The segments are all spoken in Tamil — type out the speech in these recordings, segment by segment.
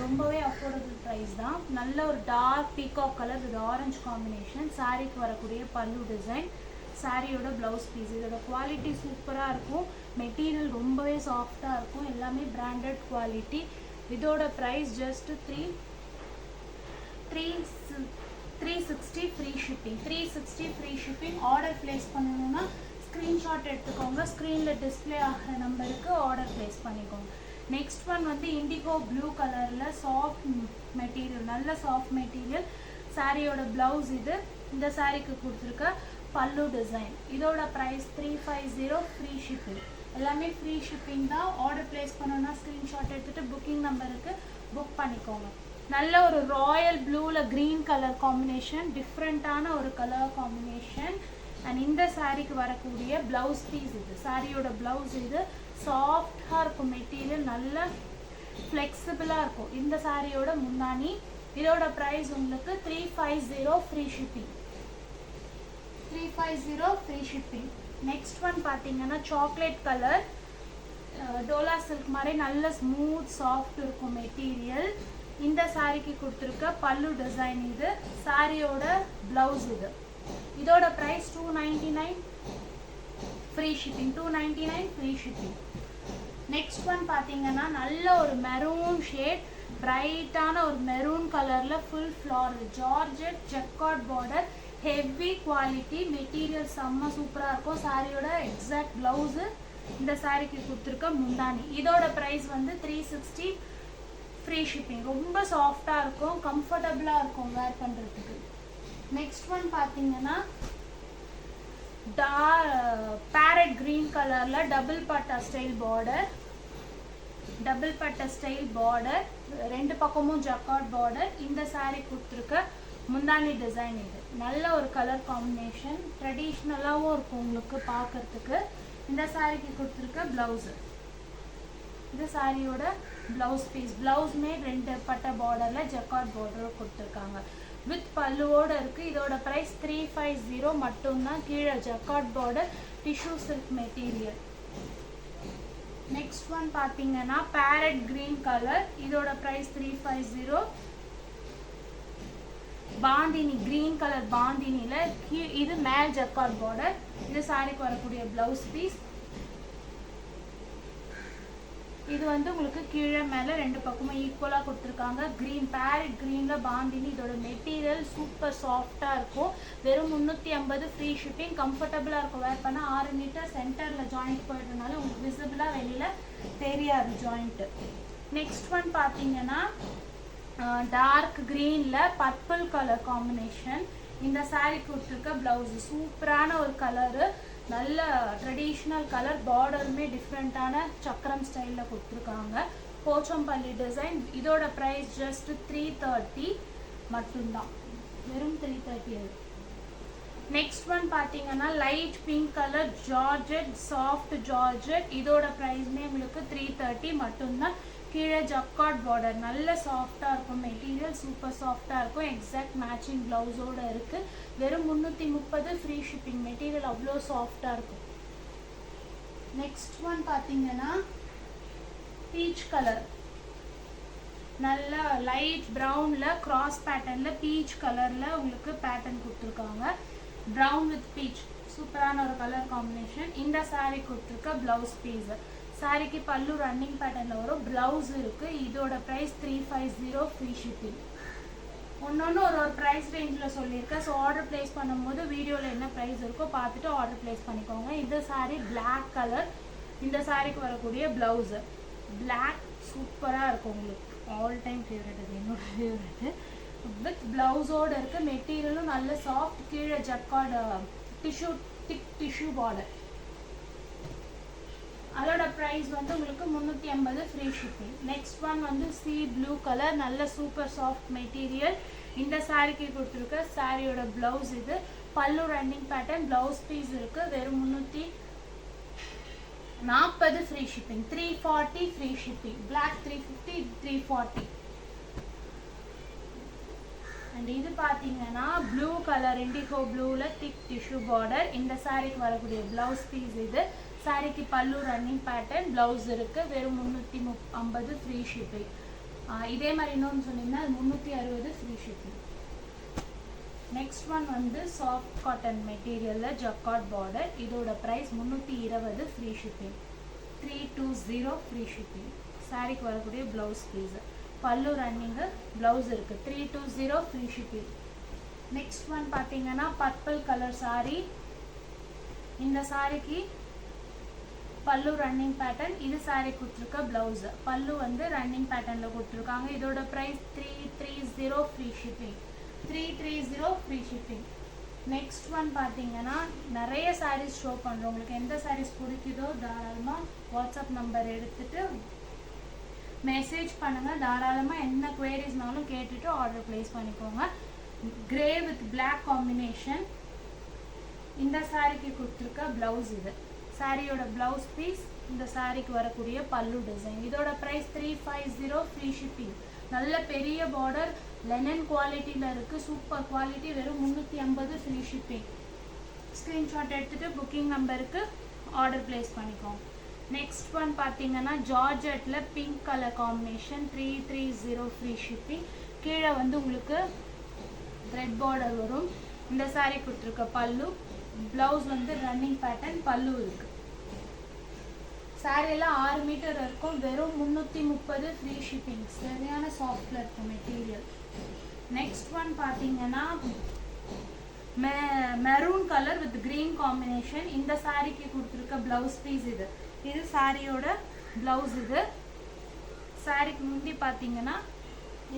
ரொம்பவே அஃபோர்டபுள் ப்ரைஸ் தான். நல்ல ஒரு dark peacock colour with orange combination. சாரீக்கு வரக்கூடிய பல்லு டிசைன், சாரியோட ப்ளவுஸ் பீஸ். இதோட குவாலிட்டி சூப்பராக இருக்கும். மெட்டீரியல் ரொம்பவே சாஃப்டாக இருக்கும். எல்லாமே பிராண்டட் குவாலிட்டி. இதோட price just 360 free shipping. 360 free shipping. Order place பண்ணணும்னா ஸ்க்ரீன்ஷாட் எடுத்துக்கோங்க. ஸ்க்ரீனில் டிஸ்பிளே ஆகிற நம்பருக்கு ஆர்டர் ப்ளேஸ் பண்ணிக்கோங்க. நெக்ஸ்ட் ஒன் வந்து இண்டிகோ ப்ளூ கலரில் சாஃப்ட் மெட்டீரியல், நல்ல சாஃப்ட் மெட்டீரியல். சாரியோட ப்ளவுஸ் இது. இந்த சாரீக்கு கொடுத்துருக்க பல்லு டிசைன். இதோட ப்ரைஸ் 350 ஃப்ரீ ஷிப்பிங். எல்லாமே ஃப்ரீ ஷிப்பிங் தான். ஆர்டர் ப்ளேஸ் பண்ணணும்னா ஸ்க்ரீன்ஷாட் எடுத்துகிட்டு புக்கிங் நம்பருக்கு புக் பண்ணிக்கோங்க. நல்ல ஒரு ராயல் ப்ளூவில் க்ரீன் கலர் காம்பினேஷன், டிஃப்ரெண்ட்டான ஒரு கலர் காம்பினேஷன். அண்ட் இந்த சாரீக்கு வரக்கூடிய ப்ளவுஸ் பீஸ் இது. சாரியோட ப்ளவுஸ் இது. சாஃப்டாக இருக்கும் மெட்டீரியல், நல்ல ஃப்ளெக்சிபிளாக இருக்கும். இந்த சாரியோட முந்தானி. இதோட ப்ரைஸ் உங்களுக்கு 350 free shipping. 350 free shipping. Next one பார்த்தீங்கன்னா சாக்லேட் கலர், டோலா சில்க் மாதிரி நல்ல ஸ்மூத் சாஃப்ட் இருக்கும் மெட்டீரியல். இந்த சாரிக்கு கொடுத்துருக்க பல்லு டிசைன் இது. சாரியோட ப்ளவுஸ் இது. இதோட price 299 free shipping. 299 free shipping. Next one பார்த்தீங்கன்னா நல்ல ஒரு மெரூன் ஷேட், பிரைட்டான ஒரு மெரூன் கலரில் full floral georgette jacquard border, heavy quality material, செம்ம சூப்பராக இருக்கும். சாரியோட எக்ஸாக்ட் ப்ளவுஸு. இந்த சாரிக்கு கொடுத்துருக்க முந்தானி. இதோட ப்ரைஸ் வந்து 360 ஃப்ரீ ஷிப்பிங். ரொம்ப சாஃப்டாக இருக்கும், கம்ஃபர்டபுளாக இருக்கும் வேர் பண்ணுறதுக்கு. நெக்ஸ்ட் ஒன் பார்த்தீங்கன்னா பேரட் கிரீன் கலரில் டபுள் பட்டா ஸ்டைல் பார்டர், டபுள் பட்டா ஸ்டைல் பார்டர், ரெண்டு பக்கமும் ஜக்கார்ட் பார்டர். இந்த சாரீ கொடுத்துருக்க முந்தானி டிசைன் இது. நல்ல ஒரு கலர் காம்பினேஷன், ட்ரெடிஷ்னலாகவும் இருக்கும் உங்களுக்கு பார்க்கறதுக்கு. இந்த சாரீக்கு கொடுத்துருக்க ப்ளவுஸு. இந்த சாரியோட ப்ளவுஸ் பீஸ். ப்ளவுஸ்மே ரெண்டு பட்டை பார்டரில் ஜக்கார்ட் பார்டர் கொடுத்துருக்காங்க. வித் பல்லுவோடு இருக்குது. இதோட ப்ரைஸ் 350 மட்டும்தான். கீழே jacquard border, tissue silk material. Next one பார்த்தீங்கன்னா பேரட் கிரீன் கலர். இதோட ப்ரைஸ் 350. பாந்தினி கிரீன் கலர் பாந்தினியில் இது மேல் ஜக்கார்ட் பார்டர். இது சாரிக்கு வரக்கூடிய ப்ளவுஸ் பீஸ். இது வந்து உங்களுக்கு கீழே மேலே ரெண்டு பக்கமும் ஈக்குவலாக கொடுத்துருக்காங்க. க்ரீன் பேரட் க்ரீனில் பாந்தினி. இதோட மெட்டீரியல் சூப்பர் சாஃப்டாக இருக்கும். வெறும் 350 ஃப்ரீ ஷிப்பிங். கம்ஃபர்டபுளாக இருக்கும் வேர் பண்ணால். 6 மீட்டர் சென்டரில் ஜாயிண்ட் போயிடுறதுனால உங்களுக்கு விசிபிளாக வெளியில் தெரியாது ஜாயிண்ட்டு. நெக்ஸ்ட் ஒன் பார்த்தீங்கன்னா டார்க் க்ரீனில் பர்பிள் கலர் காம்பினேஷன். இந்த சாரீ கொடுத்துருக்க ப்ளவுஸு சூப்பரான ஒரு கலரு, நல்ல ட்ரெடிஷ்னல் கலர். பார்டருமே டிஃப்ரெண்ட்டான சக்கரம் ஸ்டைலில் கொடுத்துருக்காங்க. போச்சம்பள்ளி டிசைன். இதோட ப்ரைஸ் ஜஸ்ட் 330 மட்டும்தான். வெறும் 330. நெக்ஸ்ட் ஒன் பார்த்தீங்கன்னா light pink colour georgette, soft georgette. இதோட ப்ரைஸ்மே உங்களுக்கு 330 மட்டும்தான். கீழே ஜக்கார்ட் பார்டர், நல்ல சாஃப்டாக இருக்கும் மெட்டீரியல், சூப்பர் சாஃப்டாக இருக்கும். எக்ஸாக்ட் மேட்சிங் ப்ளவுஸோடு இருக்குது. வெறும் 330 ஃப்ரீ ஷிப்பிங். மெட்டீரியல் அவ்வளோ சாஃப்டாக இருக்கும். நெக்ஸ்ட் ஒன் பார்த்தீங்கன்னா பீச் கலர், நல்ல லைட் ப்ரௌனில் கிராஸ் பேட்டர்னில் பீச் கலரில் உங்களுக்கு பேட்டர்ன் கொடுத்துருக்காங்க. ப்ரௌன் வித் பீச், சூப்பரான ஒரு கலர் காம்பினேஷன். இந்த சாரீ கொடுத்துருக்க ப்ளவுஸ் பீஸ். சாரிக்கு பல்லு ரன்னிங் பேட்டர்னில் வரும். ப்ளவுஸ் இருக்குது. இதோட ப்ரைஸ் 350 ஃப்ரீ ஷிப்பிங். ஒன்று ஒரு ப்ரைஸ் ரேஞ்சில் சொல்லியிருக்கேன். ஸோ ஆர்டர் ப்ளேஸ் பண்ணும்போது வீடியோவில் என்ன ப்ரைஸ் இருக்கோ பார்த்துட்டு ஆர்டர் ப்ளேஸ் பண்ணிக்கோங்க. இந்த சாரீ பிளாக் கலர். இந்த சாரிக்கு வரக்கூடிய ப்ளவுஸு பிளாக் சூப்பராக இருக்கும் உங்களுக்கு. ஆல் டைம் ஃபேவரட், அது என்னோட ஃபேவரெட்டு. வித் ப்ளவுஸோடு இருக்குது. மெட்டீரியலும் நல்ல சாஃப்ட். கீழே ஜக்கார்டு டிஷ்யூ, திக் டிஷ்யூ பார்டர். அதோட ப்ரைஸ் வந்து உங்களுக்கு 350 ஃப்ரீ ஷிப்பிங். நெக்ஸ்ட் ஒன் வந்து சி ப்ளூ கலர், நல்ல சூப்பர் சாஃப்ட் மெட்டீரியல். இந்த சாரிக்கு கொடுத்துருக்க சாரியோட ப்ளவுஸ் இது. பல்லு ரன்னிங் பேட்டர்ன், ப்ளவுஸ் பீஸ் இருக்குது. வெறும் 340 free shipping. 340 free shipping. Black 350, 340. And இது பார்த்தீங்கன்னா ப்ளூ கலர், இண்டிகோ ப்ளூவில் திக் டிஷ்யூ பார்டர். இந்த சாரிக்கு வரக்கூடிய ப்ளவுஸ் பீஸ் இது. சாரிக்கு பல்லு ரன்னிங் பேட்டர்ன், ப்ளவுஸ் இருக்குது. வெறும் 350 ஃப்ரீ ஷிப்பிங். இதே மாதிரி இன்னொன்று சொன்னீங்கன்னா அது 360 ஃப்ரீ ஷிப்பிங். நெக்ஸ்ட் ஒன் வந்து சாஃப்ட் காட்டன் மெட்டீரியலில் ஜக்கார்ட் பார்டர். இதோட price 320 free shipping. 320 free shipping. சாரிக்கு வரக்கூடிய blouse piece, pallu running, blouse இருக்குது. 320 ஃப்ரீ ஷிப்பிங். நெக்ஸ்ட் ஒன் பார்த்தீங்கன்னா பர்பிள் கலர் சாரீ. இந்த சாரிக்கு பல்லு ரன்னிங் பேட்டர்ன். இது சாரி கொடுத்துருக்க ப்ளவுஸு, பல்லு வந்து ரன்னிங் பேட்டர்னில் கொடுத்துருக்காங்க. இதோட price 330 free shipping. 330 free shipping. Next one பார்த்தீங்கன்னா நிறைய சாரீஸ் ஷோ பண்ணுறோம். உங்களுக்கு எந்த சாரீஸ் பிடிக்குதோ தாராளமாக வாட்ஸ்அப் நம்பர் எடுத்துகிட்டு மெசேஜ் பண்ணுங்கள். தாராளமாக என்ன குவேரிஸ்னாலும் கேட்டுட்டு ஆர்டர் ப்ளேஸ் பண்ணிக்கோங்க. Grey with black combination. இந்த சாரிக்கு கொடுத்துருக்க ப்ளவுஸ் இது. சாரியோட ப்ளவுஸ் பீஸ், இந்த சாரிக்கு வரக்கூடிய பல்லு டிசைன். இதோட ப்ரைஸ் 350 ஃப்ரீ ஷிப்பிங். நல்ல பெரிய பார்டர், லெனன் குவாலிட்டியில் இருக்குது, சூப்பர் குவாலிட்டி. வெறும் 350 ஃப்ரீ ஷிப்பிங். ஸ்க்ரீன்ஷாட் எடுத்துகிட்டு புக்கிங் நம்பருக்கு ஆர்டர் ப்ளேஸ் பண்ணிக்கோங்க. நெக்ஸ்ட் ஒன் பார்த்தீங்கன்னா ஜார்ஜெட்டில் pink colour combination. 330 free shipping. கீழே வந்து உங்களுக்கு ரெட் பார்டர் வரும். இந்த சாரி கொடுத்துருக்க பல்லு, ப்ளவுஸ் வந்து ரன்னிங் பேட்டர்ன், பல்லு இருக்குது. சாரி எல்லாம் 6 மீட்டர் இருக்கும். வெறும் 330 ஃப்ரீ ஷிப்பிங். சரியான சாஃப்டில் இருக்கும் மெட்டீரியல். நெக்ஸ்ட் ஒன் பார்த்தீங்கன்னா maroon colour with green combination. இந்த சாரிக்கு கொடுத்துருக்க ப்ளவுஸ் பீஸ் இது. இது சாரியோட ப்ளவுஸ். இது சாரிக்கு முந்தி பார்த்தீங்கன்னா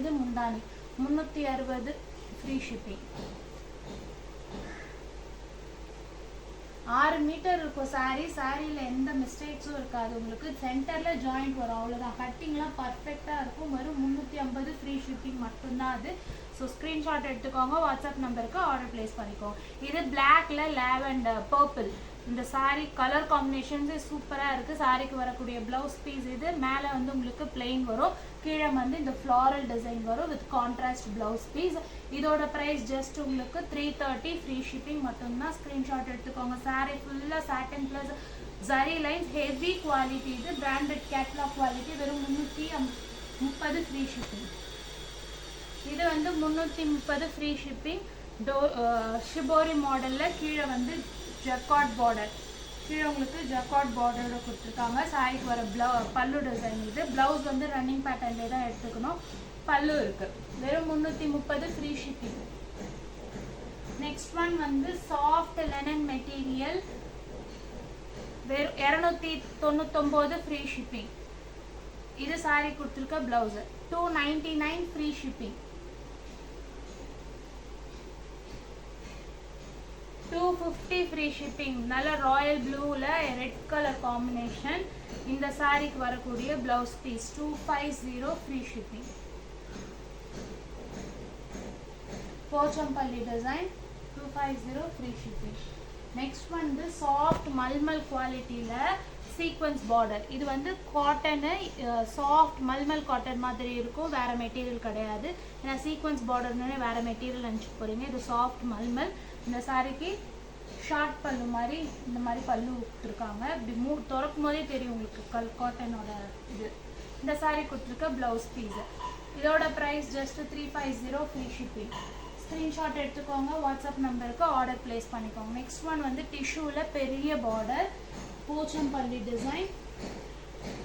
இது முந்தானி. 360 ஃப்ரீ ஷிப்பிங். 6 மீட்டர் இருக்கும் சாரீ. சாரியில் எந்த மிஸ்டேக்ஸும் இருக்காது. உங்களுக்கு சென்டரில் ஜாயிண்ட் வரும், அவ்வளோதான். கட்டிங்லாம் பர்ஃபெக்டாக இருக்கும். வெறும் 350 ஃப்ரீ ஷிப்பிங் மட்டும்தான் அது. ஸோ ஸ்க்ரீன்ஷாட் எடுத்துக்கோங்க, வாட்ஸ்அப் நம்பருக்கு ஆர்டர் ப்ளேஸ் பண்ணிக்கோங்க. இது பிளாக்ல லாவெண்டர் பர்பிள். இந்த சாரீ கலர் காம்பினேஷன்ஸே சூப்பராக இருக்குது. சாரிக்கு வரக்கூடிய ப்ளவுஸ் பீஸ் இது. மேலே வந்து உங்களுக்கு பிளெயின் வரும், கீழே வந்து இந்த ஃப்ளாரல் டிசைன் வரும் வித் கான்ட்ராஸ்ட் ப்ளவுஸ் பீஸ். இதோட ப்ரைஸ் ஜஸ்ட் உங்களுக்கு 330 ஃப்ரீ ஷிப்பிங் மட்டும்தான். ஸ்க்ரீன்ஷாட் எடுத்துக்கோங்க. சாரீ ஃபுல்லாக satin plus zari lines, heavy quality. இது பிராண்டட் கேட்லாக் குவாலிட்டி. வெறும் 330 ஃப்ரீ ஷிப்பிங். இது வந்து 330 ஃப்ரீ ஷிப்பிங். ஷிபோரி மாடலில் கீழே வந்து ஜக்கார்ட் பார்டர். கீழே உங்களுக்கு ஜக்கார்ட் பார்டரோட கொடுத்துருக்காங்க. சாரிக்கு வர பல்லு டிசைன் இது. ப்ளவுஸ் வந்து ரன்னிங் பேட்டர்ன்லேயே தான் எடுத்துக்கணும். பல்லு இருக்குது. வெறும் 330 ஃப்ரீ ஷிப்பிங். நெக்ஸ்ட் ஒன் வந்து சாஃப்ட் லெனன் மெட்டீரியல். வெறும் 299 ஃப்ரீ ஷிப்பிங். இது சாரி கொடுத்துருக்க blouse. 299 free shipping. 250 free shipping. நல்ல ராயல் ப்ளூவில் ரெட் கலர் காம்பினேஷன். இந்த சாரிக்கு வரக்கூடிய blouse piece. 250 free shipping. Pochampally design. 250 free shipping. Next வந்து சாஃப்ட் மல்மல் குவாலிட்டியில் சீக்வன்ஸ் பார்டர். இது வந்து காட்டனு, சாஃப்ட் மல்மல் காட்டன் மாதிரி இருக்கும், வேறு மெட்டீரியல் கிடையாது. ஏன்னா சீக்வன்ஸ் பார்டர்னு வேறு மெட்டீரியல் நினச்சிட்டு போகிறீங்க. இது சாஃப்ட் மல்மல். இந்த சாரிக்கு ஷார்ட் பல்லு மாதிரி இந்த மாதிரி பல்லு கொடுத்துருக்காங்க. இப்படி திறக்கும் போதே தெரியும் உங்களுக்கு காட்டனோட இது. இந்த சாரி கொடுத்துருக்க ப்ளவுஸ் பீஸு. இதோட price just 350 free shipping. Screenshot எடுத்துக்கோங்க, வாட்ஸ்அப் நம்பருக்கு ஆர்டர் ப்ளேஸ் பண்ணிக்கோங்க. நெக்ஸ்ட் ஒன் வந்து டிஷ்யூவில் பெரிய பார்டர், போச்சம்பள்ளி டிசைன்.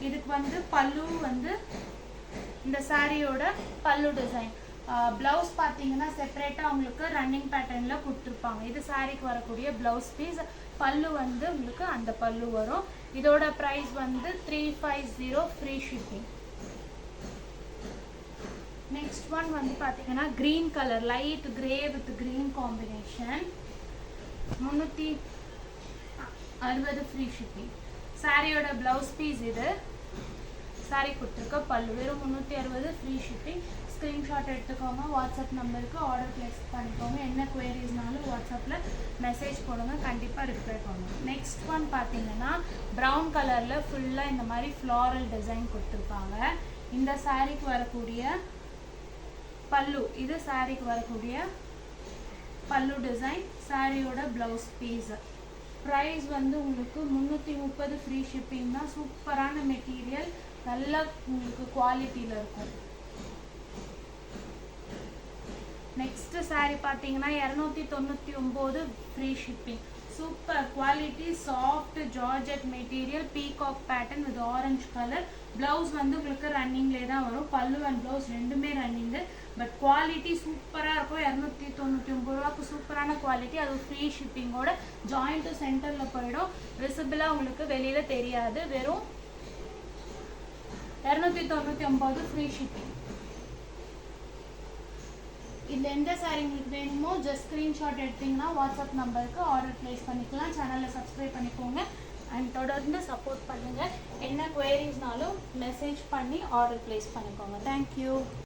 இதுக்கு வந்து பல்லு வந்து இந்த சாரியோட பல்லு டிசைன். ப்ளவுஸ் பார்த்தீங்கன்னா செப்பரேட்டாக உங்களுக்கு ரன்னிங் பேட்டர்னில் கொடுத்துருப்பாங்க. இது சாரிக்கு வரக்கூடிய ப்ளவுஸ் பீஸ். பல்லு வந்து உங்களுக்கு அந்த பல்லு வரும். இதோட ப்ரைஸ் வந்து 350 ஃப்ரீ ஷிப்பிங். நெக்ஸ்ட் ஒன் வந்து பார்த்தீங்கன்னா green colour, light grey with green combination. 360 free shipping. சாரியோட ப்ளவுஸ் பீஸ் இது. சாரி கொடுத்துருக்க பல்லு. வெறும் 360 ஃப்ரீ ஷிப்பிங். ஸ்க்ரீன்ஷாட் எடுத்துக்கோங்க, வாட்ஸ்அப் நம்பருக்கு ஆர்டர் ப்ளேஸ் பண்ணிக்கோங்க. என்ன குவரிஸ்னாலும் வாட்ஸ்அப்பில் மெசேஜ் போடுங்க, கண்டிப்பாக ரிப்ளை பண்ணுங்க. நெக்ஸ்ட் ஒன் பார்த்தீங்கன்னா ப்ரௌன் கலரில் ஃபுல்லாக இந்த மாதிரி ஃப்ளாரல் டிசைன் கொடுத்துருப்பாங்க. இந்த சாரிக்கு வரக்கூடிய பல்லு. இது சாரிக்கு வரக்கூடிய பல்லு டிசைன். சாரியோட ப்ளவுஸ் பீஸ். ப்ரைஸ் வந்து உங்களுக்கு 330 ஃப்ரீ ஷிப்பிங் தான். சூப்பரான மெட்டீரியல், நல்ல உங்களுக்கு குவாலிட்டியில் இருக்கும். நெக்ஸ்ட் saree பார்த்தீங்கன்னா 299 free shipping. Super quality soft georgette material peacock pattern with orange colour. Blouse வந்து உங்களுக்கு ரன்னிங்லேயே தான் வரும். பல்லு அண்ட் ப்ளவுஸ் ரெண்டுமே ரன்னிங்கு. பட் குவாலிட்டி சூப்பராக இருக்கும். 299 ரூபாய்க்கு சூப்பரான குவாலிட்டி. அது ஃப்ரீ ஷிப்பிங்கோட ஜாயிண்ட்டு சென்டரில் போயிடும். விசிபிளாக உங்களுக்கு வெளியில் தெரியாது. வெறும் 299 ஃப்ரீ ஷிப்பிங். இதில் எந்த சாரீ உங்களுக்கு வேணுமோ ஜஸ்ட் ஸ்க்ரீன்ஷாட் எடுத்திங்கன்னா வாட்ஸ்அப் நம்பருக்கு ஆர்டர் ப்ளேஸ் பண்ணிக்கலாம். சேனலில் சப்ஸ்கிரைப் பண்ணிக்கோங்க அண்ட் தொடர்ந்து சப்போர்ட் பண்ணுங்கள். என்ன குவரிஸ்னாலும் மெசேஜ் பண்ணி ஆர்டர் ப்ளேஸ் பண்ணிக்கோங்க. தேங்க்யூ.